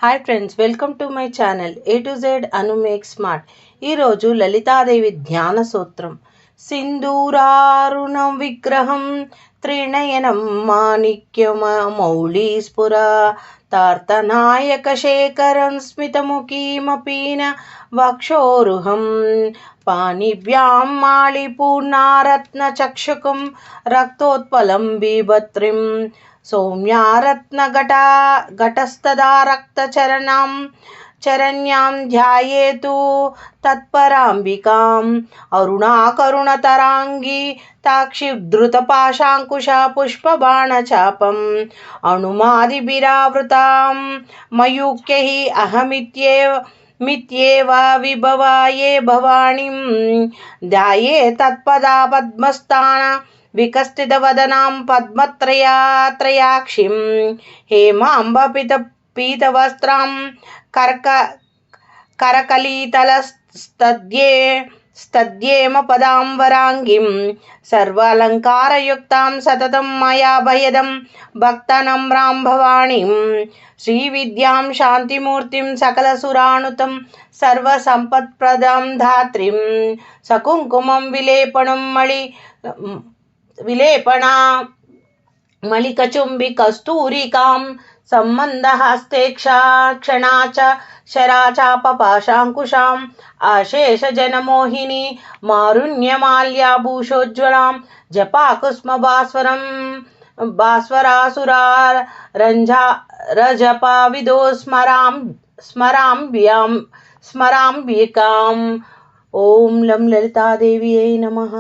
Hi friends, welcome to my channel A to Z Anu make smart. ఈరోజు లలితాదేవి ధ్యాన సూత్రం. సింధూరారుణం విగ్రహం త్రినయనం మాణిక్యమౌళీస్ఫుర తార్తనాయక శేఖరం స్మితముఖీమపీన వక్షోరుహం పాణిభ్యాం మాళిపూర్ణారత్న చక్షుకం రక్తోత్పలం బీభత్రిం సౌమ్యారత్నఘటా ఘటస్తదా రక్తచరణాం చరణ్యాం ధ్యాయేతు తత్పరాంబికాం అరుణాకరుణతరాంగి తాక్షిధృతపాశాంకుశ పుష్పబాణచాపం అణుమాదిభిరావృతాం మయూఖ్యై అహమిత్యేవ విభవాయే భవాణీం ధ్యాయే తత్పదా పద్మస్థాన వికస్థితవదనాం పద్మత్రయాక్షిం హేమాంబపిత పీతవస్త్రాం కరకలితలస్తద్యేమ పదాంబరాంగిం సర్వాలంకారయుక్తాం సతతం మయా భయదం భక్తనమ్రాం భవాణీం శ్రీవిద్యాం శాంతిమూర్తిం సకలసురాణుతం సర్వసంపత్ప్రదాం ధాత్రీం సకుంకుమం విలేపణా మలికచుంబి కస్తూరికాం సంబంధహస్తే క్షణా చ శరాచాపపాశాంకుశాం అశేషజనమోహిని మారుణ్యమాల్యాభూషోజ్వలాం జపాకుస్మభాస్వరం భాస్వరాసురా రజపావిదో స్మరాంబికాం. ఓం లం లలితాదేవ్యై నమః.